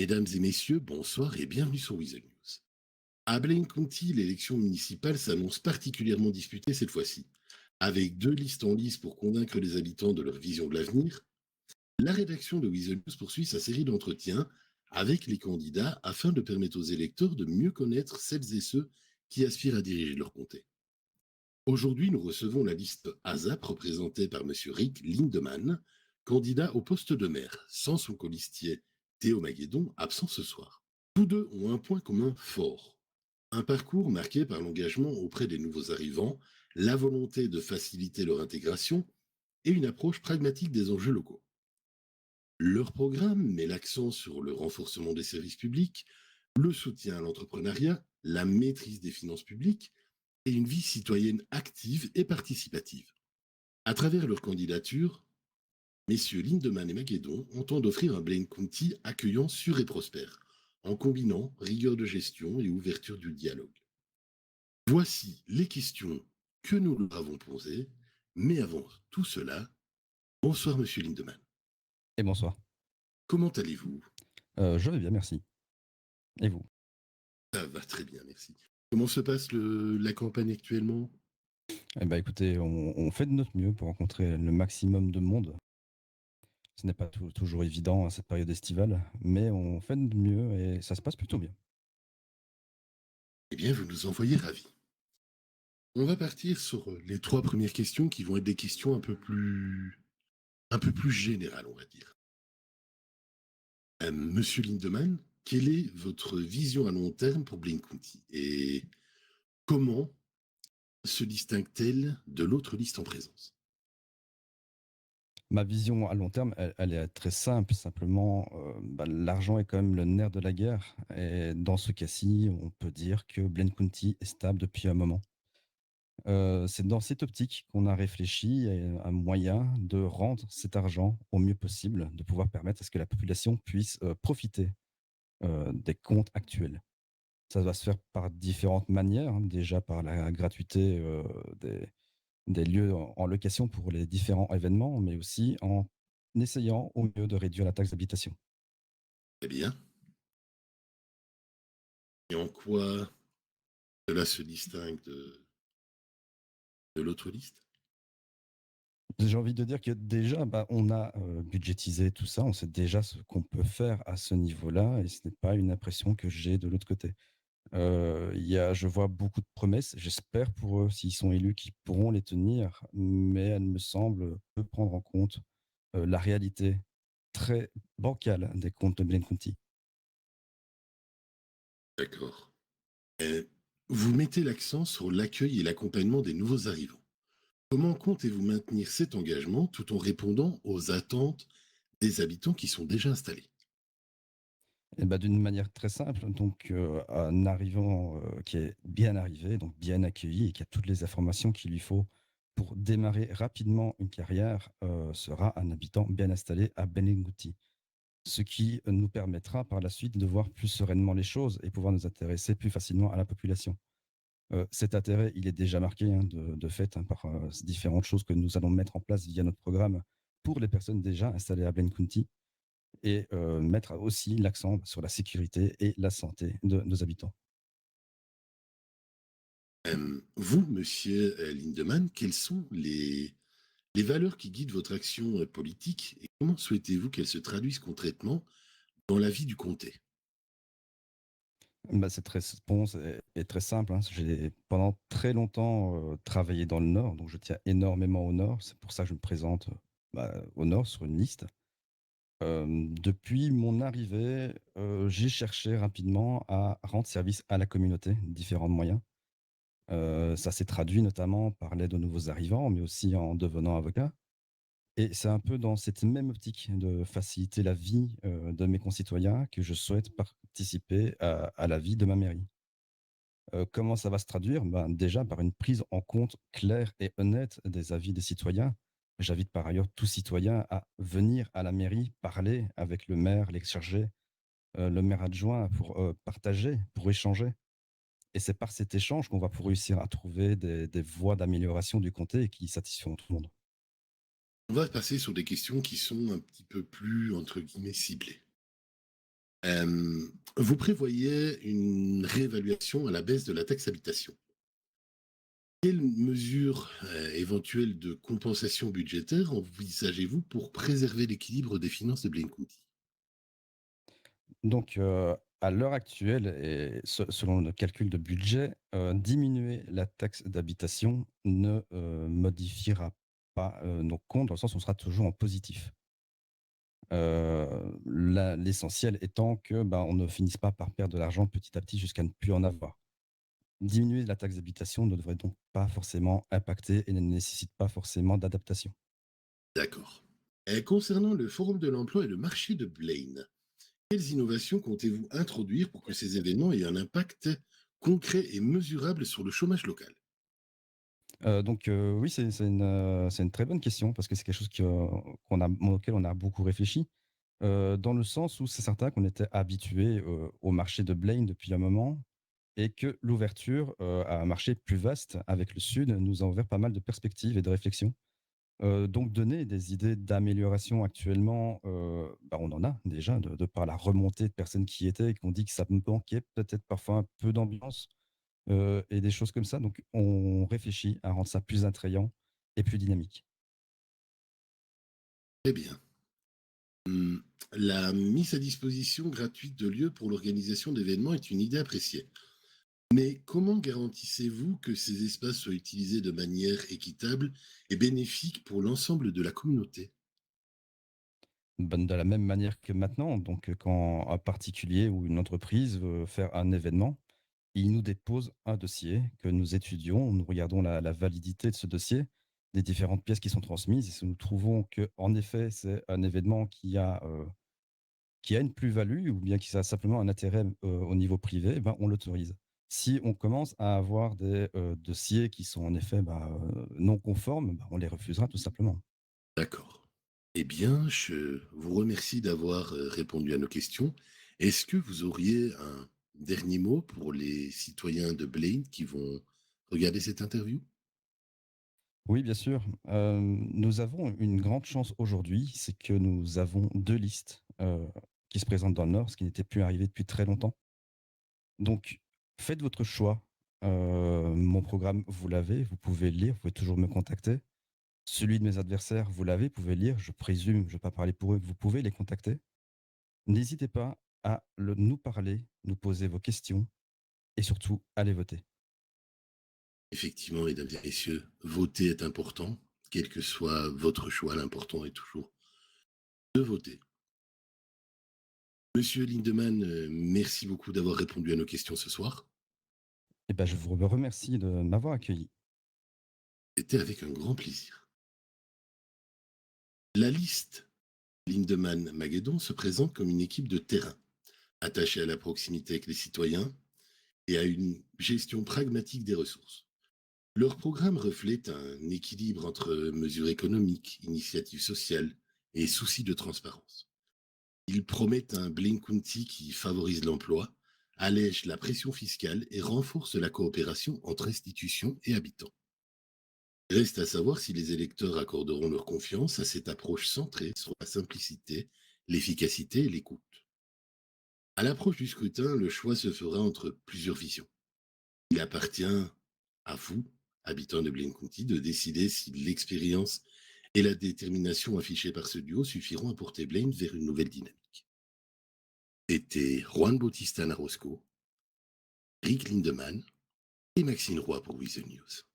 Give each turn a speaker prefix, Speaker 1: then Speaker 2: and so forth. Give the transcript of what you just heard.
Speaker 1: Mesdames et messieurs, bonsoir et bienvenue sur Weasel News. À Blaine County, l'élection municipale s'annonce particulièrement disputée cette fois-ci. Avec deux listes en lice pour convaincre les habitants de leur vision de l'avenir, la rédaction de Weasel News poursuit sa série d'entretiens avec les candidats afin de permettre aux électeurs de mieux connaître celles et ceux qui aspirent à diriger leur comté. Aujourd'hui, nous recevons la liste ASAP représentée par M. Rick Lindemann, candidat au poste de maire, sans son colistier Théo Maguédon, absent ce soir. Tous deux ont un point commun fort. Un parcours marqué par l'engagement auprès des nouveaux arrivants, la volonté de faciliter leur intégration et une approche pragmatique des enjeux locaux. Leur programme met l'accent sur le renforcement des services publics, le soutien à l'entrepreneuriat, la maîtrise des finances publiques et une vie citoyenne active et participative. À travers leur candidature, messieurs Lindemann et Maguédon entendent offrir un Blaine County accueillant, sûr et prospère, en combinant rigueur de gestion et ouverture du dialogue. Voici les questions que nous leur avons posées, mais avant tout cela, bonsoir monsieur Lindemann.
Speaker 2: Et bonsoir.
Speaker 1: Comment allez-vous?
Speaker 2: Je vais bien, merci. Et vous?
Speaker 1: Ça va très bien, merci. Comment se passe la campagne actuellement?
Speaker 2: Eh ben, écoutez, on fait de notre mieux pour rencontrer le maximum de monde. Ce n'est pas toujours évident à cette période estivale, mais on fait de notre mieux et ça se passe plutôt bien.
Speaker 1: Eh bien, vous nous envoyez ravis. On va partir sur les trois premières questions qui vont être des questions un peu plus générales, on va dire. Monsieur Lindemann, quelle est votre vision à long terme pour Blaine County et comment se distingue-t-elle de l'autre liste en présence?
Speaker 2: Ma vision à long terme, elle est très simple. Simplement, l'argent est quand même le nerf de la guerre. Et dans ce cas-ci, on peut dire que Blaine County est stable depuis un moment. C'est dans cette optique qu'on a réfléchi à un moyen de rendre cet argent au mieux possible, de pouvoir permettre à ce que la population puisse profiter des comptes actuels. Ça va se faire par différentes manières, hein. Déjà par la gratuité des lieux en location pour les différents événements, mais aussi en essayant au mieux de réduire la taxe d'habitation.
Speaker 1: Très bien. Et en quoi cela se distingue de l'autre liste?
Speaker 2: J'ai envie de dire que déjà, on a budgétisé tout ça, on sait déjà ce qu'on peut faire à ce niveau-là, et ce n'est pas une impression que j'ai de l'autre côté. Je vois beaucoup de promesses, j'espère pour eux, s'ils sont élus, qu'ils pourront les tenir, mais elles me semblent peu prendre en compte la réalité très bancale des comptes de Blaine County.
Speaker 1: D'accord. Euh, Vous mettez l'accent sur l'accueil et l'accompagnement des nouveaux arrivants. Comment comptez-vous maintenir cet engagement tout en répondant aux attentes des habitants qui sont déjà installés?
Speaker 2: Et bah, d'une manière très simple, donc un arrivant, qui est bien arrivé, donc bien accueilli et qui a toutes les informations qu'il lui faut pour démarrer rapidement une carrière, sera un habitant bien installé à Benengouti. Ce qui nous permettra par la suite de voir plus sereinement les choses et pouvoir nous intéresser plus facilement à la population. Cet intérêt, il est déjà marqué, hein, de fait, hein, par, différentes choses que nous allons mettre en place via notre programme pour les personnes déjà installées à Blaine County et mettre aussi l'accent sur la sécurité et la santé de nos habitants.
Speaker 1: Vous, monsieur Lindemann, quelles sont les valeurs qui guident votre action politique et comment souhaitez-vous qu'elles se traduisent concrètement dans la vie du comté?
Speaker 2: Cette réponse est très simple, hein. J'ai pendant très longtemps, travaillé dans le Nord, donc je tiens énormément au Nord. C'est pour ça que je me présente, au Nord sur une liste. Depuis mon arrivée, j'ai cherché rapidement à rendre service à la communauté, différents moyens. Ça s'est traduit notamment par l'aide aux nouveaux arrivants, mais aussi en devenant avocat. Et c'est un peu dans cette même optique de faciliter la vie, de mes concitoyens que je souhaite participer à la vie de ma mairie. Comment ça va se traduire? Ben, déjà par une prise en compte claire et honnête des avis des citoyens. J'invite par ailleurs tout citoyen à venir à la mairie, parler avec le maire, l'ex-chargé, le maire adjoint pour, partager, pour échanger et c'est par cet échange qu'on va pour réussir à trouver des voies d'amélioration du comté qui satisferont tout le monde.
Speaker 1: On va passer sur des questions qui sont un petit peu plus, entre guillemets, ciblées. Vous prévoyez une réévaluation à la baisse de la taxe habitation. Quelles mesures éventuelles de compensation budgétaire envisagez-vous pour préserver l'équilibre des finances de Blaine County?
Speaker 2: Donc, à l'heure actuelle et selon le calcul de budget, diminuer la taxe d'habitation ne, modifiera pas, nos comptes dans le sens où on sera toujours en positif. L'essentiel étant que, bah, on ne finisse pas par perdre de l'argent petit à petit jusqu'à ne plus en avoir. Diminuer la taxe d'habitation ne devrait donc pas forcément impacter et ne nécessite pas forcément d'adaptation.
Speaker 1: D'accord. Concernant le Forum de l'emploi et le marché de Blaine, quelles innovations comptez-vous introduire pour que ces événements aient un impact concret et mesurable sur le chômage local?
Speaker 2: Oui, c'est une très bonne question parce que c'est quelque chose auquel on a beaucoup réfléchi, dans le sens où c'est certain qu'on était habitué au marché de Blaine depuis un moment et que l'ouverture, à un marché plus vaste avec le sud nous a ouvert pas mal de perspectives et de réflexions. Donc donner des idées d'amélioration actuellement, bah, on en a déjà de par la remontée de personnes qui y étaient et qui ont dit que ça manquait peut-être parfois un peu d'ambiance, et des choses comme ça. Donc on réfléchit à rendre ça plus attrayant et plus dynamique.
Speaker 1: Très bien. Hum, La mise à disposition gratuite de lieux pour l'organisation d'événements est une idée appréciée. Mais comment garantissez-vous que ces espaces soient utilisés de manière équitable et bénéfique pour l'ensemble de la communauté?
Speaker 2: Ben, de la même manière que maintenant, donc quand un particulier ou une entreprise veut faire un événement, il nous dépose un dossier que nous étudions, nous regardons la validité de ce dossier, des différentes pièces qui sont transmises et si nous trouvons qu'en effet, c'est un événement qui a une plus-value ou bien qui a simplement un intérêt, au niveau privé, ben, on l'autorise. Si on commence à avoir des, dossiers qui sont en effet, bah, non conformes, bah, on les refusera tout simplement.
Speaker 1: D'accord. Eh bien, je vous remercie d'avoir répondu à nos questions. Est-ce que vous auriez un dernier mot pour les citoyens de Blaine qui vont regarder cette interview?
Speaker 2: Oui, bien sûr, nous avons une grande chance aujourd'hui, c'est que nous avons 2 listes, qui se présentent dans le Nord, ce qui n'était plus arrivé depuis très longtemps. Donc faites votre choix. Mon programme, vous l'avez, vous pouvez le lire, vous pouvez toujours me contacter. Celui de mes adversaires, vous l'avez, vous pouvez le lire. Je présume, je ne vais pas parler pour eux, que vous pouvez les contacter. N'hésitez pas à nous parler, nous poser vos questions et surtout, allez voter.
Speaker 1: Effectivement, mesdames et messieurs, voter est important. Quel que soit votre choix, l'important est toujours de voter. Monsieur Lindemann, merci beaucoup d'avoir répondu à nos questions ce soir.
Speaker 2: Et ben, je vous remercie de m'avoir accueilli.
Speaker 1: C'était avec un grand plaisir. La liste Lindemann-Maguedon se présente comme une équipe de terrain, attachée à la proximité avec les citoyens et à une gestion pragmatique des ressources. Leur programme reflète un équilibre entre mesures économiques, initiatives sociales et soucis de transparence. Ils promettent un Blaine County qui favorise l'emploi, allège la pression fiscale et renforce la coopération entre institutions et habitants. Reste à savoir si les électeurs accorderont leur confiance à cette approche centrée sur la simplicité, l'efficacité et l'écoute. À l'approche du scrutin, le choix se fera entre plusieurs visions. Il appartient à vous, habitants de Blaine County, de décider si l'expérience et la détermination affichées par ce duo suffiront à porter Blaine vers une nouvelle dynamique. C'était Juan Bautista Narosco, Rick Lindemann et Maxime Roy pour With the News.